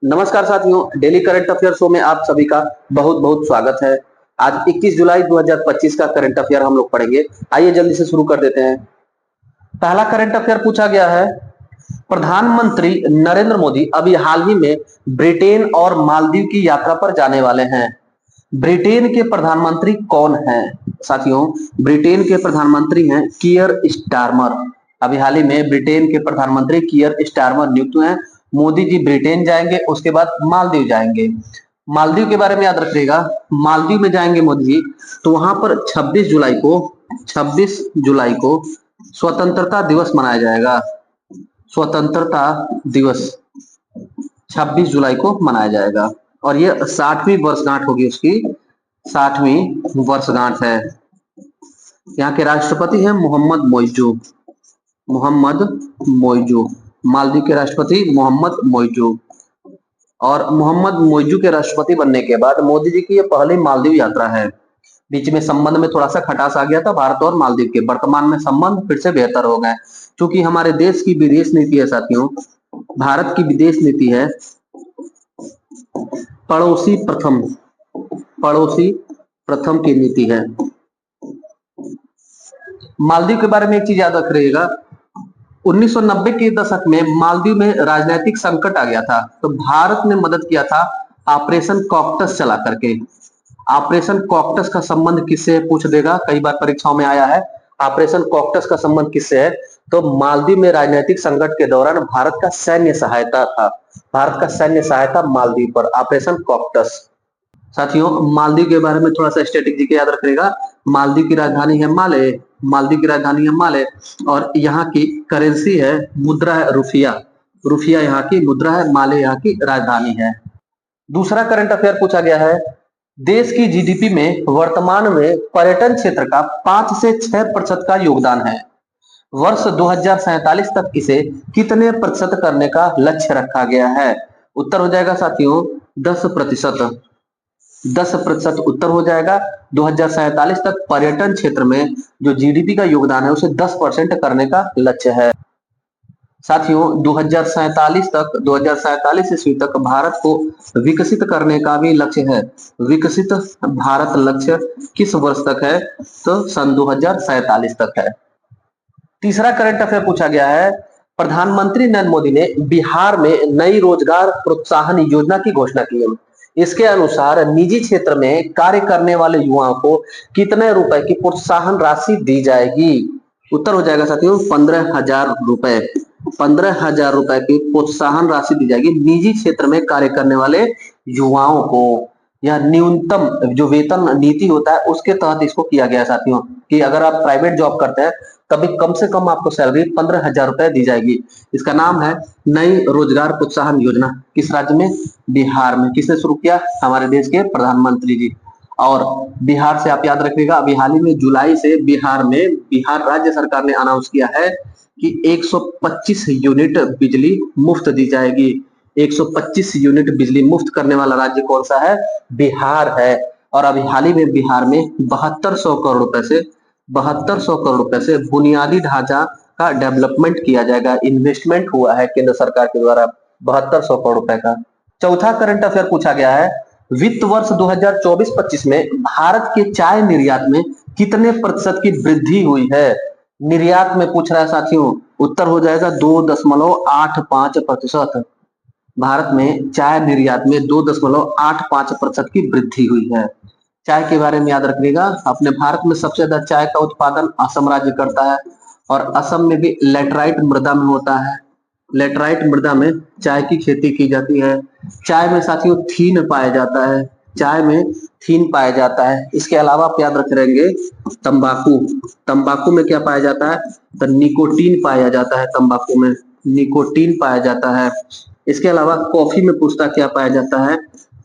नमस्कार साथियों, daily current affair show में आप सभी का बहुत बहुत स्वागत है। आज 21 जुलाई 2025 का करंट अफेयर हम लोग पढ़ेंगे। आइए जल्दी से शुरू कर देते हैं। पहला करंट अफेयर पूछा गया है, प्रधानमंत्री नरेंद्र मोदी अभी हाल ही में ब्रिटेन और मालदीव की यात्रा पर जाने वाले हैं। ब्रिटेन के प्रधानमंत्री कौन हैं? साथियों, ब्रिटेन के प्रधानमंत्री हैं कियर स्टारमर। अभी हाल ही में ब्रिटेन के प्रधानमंत्री कियर स्टारमर नियुक्त हुए हैं। मोदी जी ब्रिटेन जाएंगे, उसके बाद मालदीव जाएंगे। मालदीव के बारे में याद रखिएगा, मालदीव में जाएंगे मोदी जी तो वहां पर 26 जुलाई को स्वतंत्रता दिवस मनाया जाएगा। स्वतंत्रता दिवस 26 जुलाई को मनाया जाएगा और ये 60वीं वर्षगांठ होगी, उसकी 60वीं वर्षगांठ है। यहाँ के राष्ट्रपति हैं मोहम्मद मोइजू। मालदीव के राष्ट्रपति मोहम्मद मोइजू। और मोहम्मद मोइजू के राष्ट्रपति बनने के बाद मोदी जी की ये पहली मालदीव यात्रा है। बीच में संबंध में थोड़ा सा खटास आ गया था भारत और मालदीव के। वर्तमान में संबंध फिर से बेहतर हो गए, क्योंकि हमारे देश की विदेश नीति है साथियों, भारत की विदेश नीति है पड़ोसी प्रथम की नीति है। मालदीव के बारे में एक चीज याद रख रखिएगा, 1990 के दशक में मालदीव में राजनीतिक संकट आ गया था, तो भारत ने मदद किया था ऑपरेशन कॉकटस चला करके। ऑपरेशन कॉकटस का संबंध किससे है पूछ देगा, कई बार परीक्षाओं में आया है। ऑपरेशन कॉकटस का संबंध किससे है? तो मालदीव में राजनीतिक संकट के दौरान भारत का सैन्य सहायता था। भारत का सैन्य सहायता मालदीव पर, ऑपरेशन कॉकटस। साथियों, मालदीव के बारे में थोड़ा सा स्ट्रेटेजी के याद रखिएगा। मालदीव की राजधानी है माले। और यहाँ की करेंसी है, मुद्रा है रुफिया। यहाँ की मुद्रा है, माले यहाँ की राजधानी है। दूसरा करंट अफेयर पूछा गया है, देश की जीडीपी में वर्तमान में पर्यटन क्षेत्र का 5 से 6% का योगदान है। वर्ष 2047 तक इसे कितने प्रतिशत करने का लक्ष्य रखा गया है? उत्तर हो जाएगा साथियों 10%। 10% उत्तर हो जाएगा। 2047 तक पर्यटन क्षेत्र में जो जीडीपी का योगदान है उसे 10% करने का लक्ष्य है। साथियों, 2047 ईस्वी तक भारत को विकसित करने का भी लक्ष्य है। विकसित भारत लक्ष्य किस वर्ष तक है? तो सन 2047 तक है। तीसरा करंट अफेयर पूछा गया है, प्रधानमंत्री नरेंद्र मोदी ने बिहार में नई रोजगार प्रोत्साहन योजना की घोषणा की है। इसके अनुसार निजी क्षेत्र में कार्य करने वाले युवाओं को कितने रुपए की प्रोत्साहन राशि दी जाएगी? उत्तर हो जाएगा साथियों 15,000 रुपए। 15,000 रुपए की प्रोत्साहन राशि दी जाएगी निजी क्षेत्र में कार्य करने वाले युवाओं को। यह न्यूनतम जो वेतन नीति होता है उसके तहत इसको किया गया साथियों, कि अगर आप प्राइवेट जॉब करते हैं तभी कम से कम आपको सैलरी 15,000 रुपए दी जाएगी। इसका नाम है नई रोजगार प्रोत्साहन योजना। किस राज्य में? बिहार में। किसने शुरू किया? हमारे देश के प्रधानमंत्री जी। और बिहार से आप याद रखिएगा, अभी हाल ही में जुलाई से बिहार राज्य सरकार ने अनाउंस किया है कि 125 यूनिट बिजली मुफ्त दी जाएगी। 125 यूनिट बिजली मुफ्त करने वाला राज्य कौन सा है? बिहार है। और अभी हाल ही में बिहार में 7200 करोड़ रुपए से बुनियादी ढांचा का डेवलपमेंट किया जाएगा। इन्वेस्टमेंट हुआ है केंद्र सरकार के द्वारा 7200 करोड़ रुपए का। चौथा करंट अफेयर पूछा गया है, वित्त वर्ष 2024-25 में भारत के चाय निर्यात में कितने प्रतिशत की वृद्धि हुई है? निर्यात में पूछ रहा है साथियों, उत्तर हो जाएगा 2.85%। भारत में चाय निर्यात में 2.85% की वृद्धि हुई है। चाय के बारे में याद रखिएगा, अपने भारत में सबसे ज्यादा चाय का उत्पादन असम राज्य करता है और असम में भी लेटराइट मृदा में होता है। लेटराइट मृदा में चाय की खेती की जाती है। चाय में साथियों थीन पाया जाता है। इसके अलावा आप याद रख रहेंगे तंबाकू में क्या पाया जाता है? तो निकोटीन पाया जाता है। तंबाकू में निकोटीन पाया जाता है। इसके अलावा कॉफी में पूछता क्या पाया जाता है?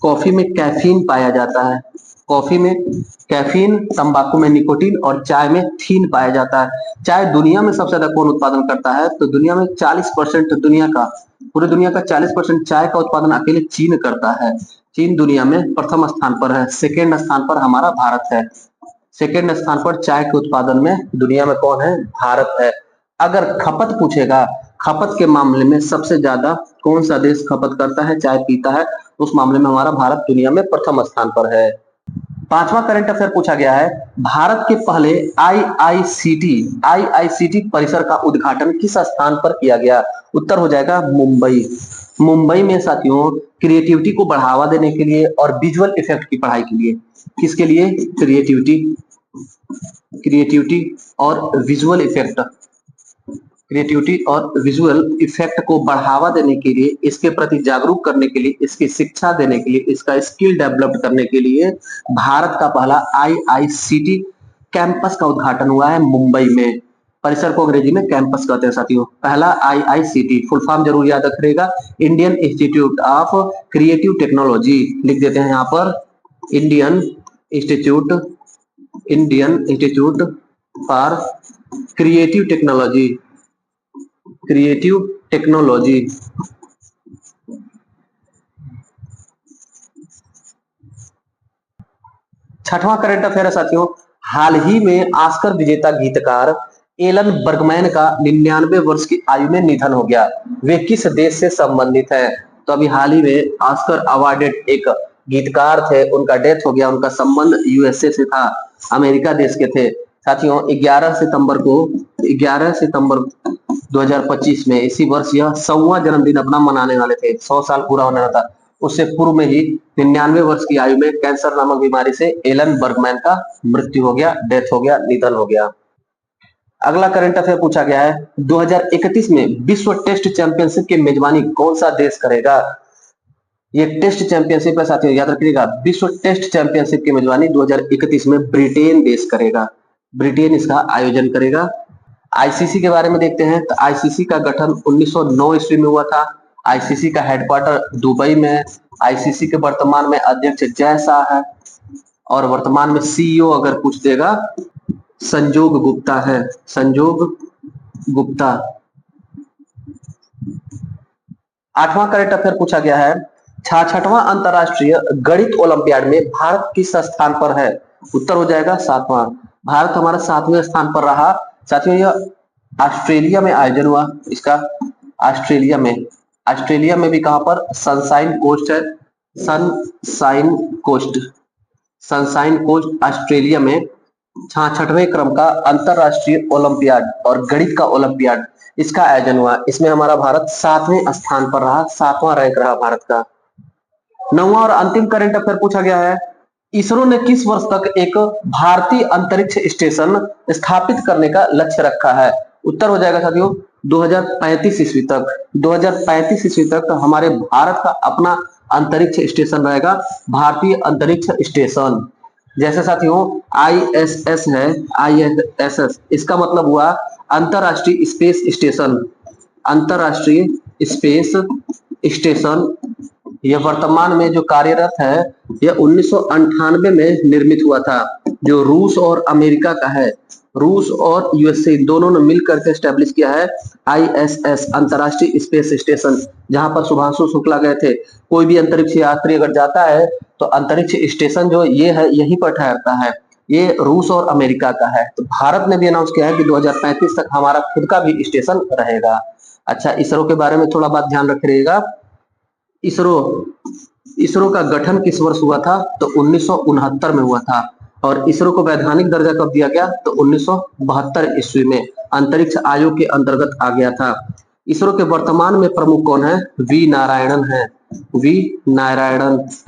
कॉफी में कैफीन पाया जाता है। कॉफी में कैफीन, तंबाकू में निकोटीन और चाय में थीन पाया जाता है। चाय दुनिया में सबसे ज्यादा कौन उत्पादन करता है? तो दुनिया में 40% पूरे दुनिया का 40% चाय का उत्पादन अकेले चीन करता है। चीन दुनिया में प्रथम स्थान पर है। सेकेंड स्थान पर हमारा भारत है। सेकेंड स्थान पर चाय के उत्पादन में दुनिया में कौन है? भारत है। अगर खपत पूछेगा, खपत के मामले में सबसे ज्यादा कौन सा देश खपत करता है, चाय पीता है, उस मामले में हमारा भारत दुनिया में प्रथम स्थान पर है। पांचवा करंट अफेयर पूछा गया है, भारत के पहले आईआईसीटी परिसर का उद्घाटन किस स्थान पर किया गया? उत्तर हो जाएगा मुंबई। मुंबई में साथियों क्रिएटिविटी को बढ़ावा देने के लिए और विजुअल इफेक्ट की पढ़ाई के लिए, किसके लिए? क्रिएटिविटी और विजुअल इफेक्ट, क्रिएटिविटी और विजुअल इफेक्ट को बढ़ावा देने के लिए, इसके प्रति जागरूक करने के लिए, इसकी शिक्षा देने के लिए, इसका स्किल डेवलप करने के लिए भारत का पहला आईआईसीटी कैंपस का उद्घाटन हुआ है मुंबई में। परिसर को अंग्रेजी में कैंपस कहते हैं साथियों। पहला आईआईसीटी फुल फॉर्म जरूर याद रखिएगा, Indian institute of creative technology, लिख देते हैं यहाँ पर Indian institute for creative technology. छठवां करंट अफेयर है साथियों, हाल ही में ऑस्कर विजेता गीतकार एलन बर्गमैन का 99 वर्ष की आयु में निधन हो गया। वे किस देश से संबंधित हैं? तो अभी हाल ही में ऑस्कर अवार्डेड एक गीतकार थे, उनका डेथ हो गया। उनका संबंध यूएसए से था, अमेरिका देश के थे साथियों। 11 सितंबर 2025 में, इसी वर्ष यह 100वां जन्मदिन अपना मनाने वाले थे, 100 साल पूरा होने वाला था। उससे पूर्व में ही 99 वर्ष की आयु में कैंसर नामक बीमारी से एलन बर्गमैन का मृत्यु हो गया, डेथ हो गया, निधन हो गया। अगला करंट अफेयर पूछा गया है, 2031 में विश्व टेस्ट चैंपियनशिप की मेजबानी कौन सा देश करेगा? ये टेस्ट चैंपियनशिप है साथियों, याद रखिएगा, विश्व टेस्ट चैंपियनशिप की मेजबानी 2031 में ब्रिटेन देश करेगा। ब्रिटेन इसका आयोजन करेगा। आईसीसी के बारे में देखते हैं तो आईसीसी का गठन 1909 ईस्वी में हुआ था। आईसीसी का हेडक्वार्टर दुबई में है। आईसीसी के वर्तमान में अध्यक्ष जय शाह है और वर्तमान में सीईओ अगर पूछ देगा संजोग गुप्ता है, संजोग गुप्ता। आठवां करंट अफेयर पूछा गया है, 66वां अंतरराष्ट्रीय गणित ओलंपियाड में भारत किस स्थान पर है? उत्तर हो जाएगा 7वां। भारत हमारा 7वें स्थान पर रहा साथियों। यह ऑस्ट्रेलिया में आयोजन हुआ इसका, ऑस्ट्रेलिया में भी कहां पर? सनशाइन कोस्ट है, सनशाइन कोस्ट ऑस्ट्रेलिया में 66वें क्रम का अंतरराष्ट्रीय ओलंपियाड और गणित का ओलंपियाड इसका आयोजन हुआ। इसमें हमारा भारत 7वें स्थान पर रहा, 7वां रैंक रहा भारत का। 9वां और अंतिम करंट अफेयर पूछा गया है, इसरो ने किस वर्ष तक एक भारतीय अंतरिक्ष स्टेशन स्थापित करने का लक्ष्य रखा है? उत्तर हो जाएगा साथियों 2035 ईस्वी तक। 2035 ईस्वी तक हमारे भारत का अपना अंतरिक्ष स्टेशन रहेगा, भारतीय अंतरिक्ष स्टेशन। जैसे साथियों आईएसएस है, आईएसएस इसका मतलब हुआ अंतरराष्ट्रीय स्पेस स्टेशन। अंतरराष्ट्रीय स्पेस स्टेशन यह वर्तमान में जो कार्यरत है, यह 1998 में निर्मित हुआ था, जो रूस और अमेरिका का है। रूस और यूएसए दोनों ने मिलकर के स्टैब्लिश किया है आईएसएस, अंतरराष्ट्रीय स्पेस स्टेशन, जहां पर शुभांशु शुक्ला गए थे। कोई भी अंतरिक्ष यात्री अगर जाता है तो अंतरिक्ष स्टेशन जो ये है यहीं पर ठहरता है। ये रूस और अमेरिका का है। तो भारत ने भी अनाउंस किया है कि 2035 तक हमारा खुद का भी स्टेशन रहेगा। अच्छा, इसरो के बारे में थोड़ा बात ध्यान रखिएगा। इसरो का गठन किस वर्ष हुआ था? तो 1969 में हुआ था। और इसरो को वैधानिक दर्जा कब दिया गया? तो 1972 ईस्वी में अंतरिक्ष आयोग के अंतर्गत आ गया था। इसरो के वर्तमान में प्रमुख कौन है? वी नारायणन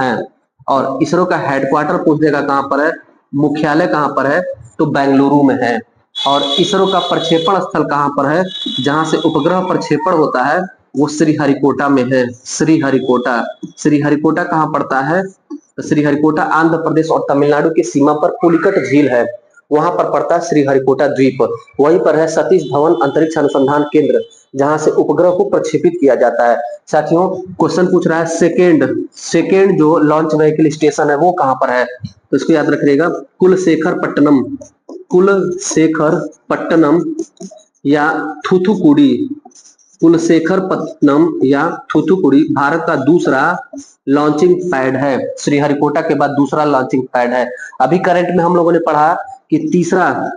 है। और इसरो का हेडक्वार्टर पूछ देगा कहां पर है, मुख्यालय कहां पर है? तो बेंगलुरु में है। और इसरो का प्रक्षेपण स्थल कहां पर है? जहां से उपग्रह प्रक्षेपण होता है वो श्रीहरिकोटा में है। श्रीहरिकोटा कहां पड़ता है? तो श्रीहरिकोटा आंध्र प्रदेश और तमिलनाडु की सीमा पर पुलिकट झील है, वहां पर पड़ता है श्रीहरिकोटा द्वीप। वहीं पर है सतीश धवन अंतरिक्ष अनुसंधान केंद्र, जहां से उपग्रह को प्रक्षेपित किया जाता है। साथियों क्वेश्चन पूछ रहा है सेकेंड जो लॉन्च व्हीकल स्टेशन है वो कहां पर है? तो इसको याद रखिएगा, कुलशेखरपट्टनम या थूथुकुडी भारत का दूसरा लॉन्चिंग पैड है। श्रीहरिकोटा के बाद दूसरा लॉन्चिंग पैड है। अभी करंट में हम लोगों ने पढ़ा कि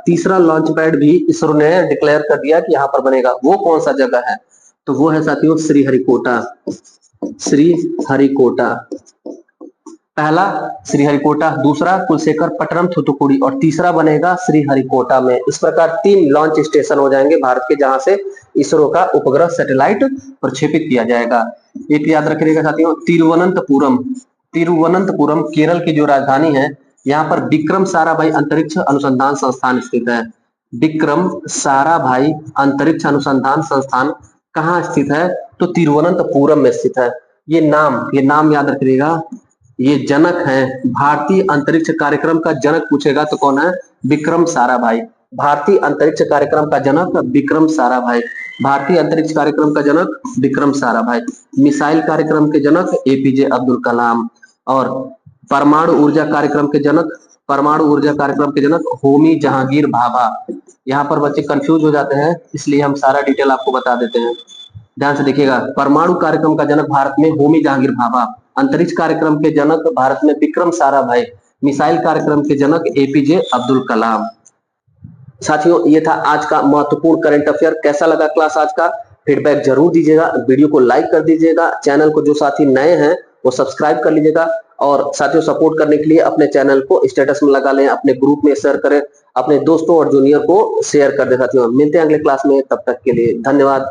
तीसरा लॉन्च पैड भी इसरो ने डिक्लेयर कर दिया कि यहाँ पर बनेगा। वो कौन सा जगह है? तो वो है साथियों श्रीहरिकोटा। श्रीहरिकोटा पहला श्रीहरिकोटा, दूसरा कुलशेखर पट्टनम थूथुकुडी और तीसरा बनेगा श्रीहरिकोटा में। इस प्रकार 3 लॉन्च स्टेशन हो जाएंगे भारत के, जहां से इसरो का उपग्रह सैटेलाइट प्रक्षेपित किया जाएगा। एक याद रखिएगा साथियों, तिरुवनंतपुरम। तिरुवनंतपुरम केरल की जो राजधानी है, यहाँ पर विक्रम साराभाई अंतरिक्ष अनुसंधान संस्थान स्थित है। विक्रम साराभाई अंतरिक्ष अनुसंधान संस्थान कहाँ स्थित है? तो तिरुवनंतपुरम में स्थित है। ये नाम याद रखिएगा। ये जनक है भारतीय अंतरिक्ष कार्यक्रम का। जनक पूछेगा तो कौन है? विक्रम साराभाई। भारतीय अंतरिक्ष कार्यक्रम का जनक विक्रम साराभाई। भारतीय अंतरिक्ष कार्यक्रम का जनक विक्रम साराभाई। मिसाइल कार्यक्रम के जनक एपीजे अब्दुल कलाम। और परमाणु ऊर्जा कार्यक्रम के जनक होमी जहांगीर भाभा। यहाँ पर बच्चे कंफ्यूज हो जाते हैं, इसलिए हम सारा डिटेल आपको बता देते हैं। ध्यान से देखिएगा, परमाणु कार्यक्रम का जनक भारत में होमी जहांगीर भाभा, अंतरिक्ष कार्यक्रम के जनक भारत में विक्रम साराभाई, मिसाइल कार्यक्रम के जनक एपीजे अब्दुल कलाम। साथियों, ये था आज का महत्वपूर्ण करंट अफेयर। कैसा लगा क्लास आज का? फीडबैक जरूर दीजिएगा, वीडियो को लाइक कर दीजिएगा, चैनल को जो साथी नए हैं वो सब्सक्राइब कर लीजिएगा। और साथियों, सपोर्ट करने के लिए अपने चैनल को स्टेटस में लगा लें, अपने ग्रुप में शेयर करें, अपने दोस्तों और जूनियर को शेयर कर दें। साथियों, मिलते हैं अगले क्लास में, तब तक के लिए धन्यवाद।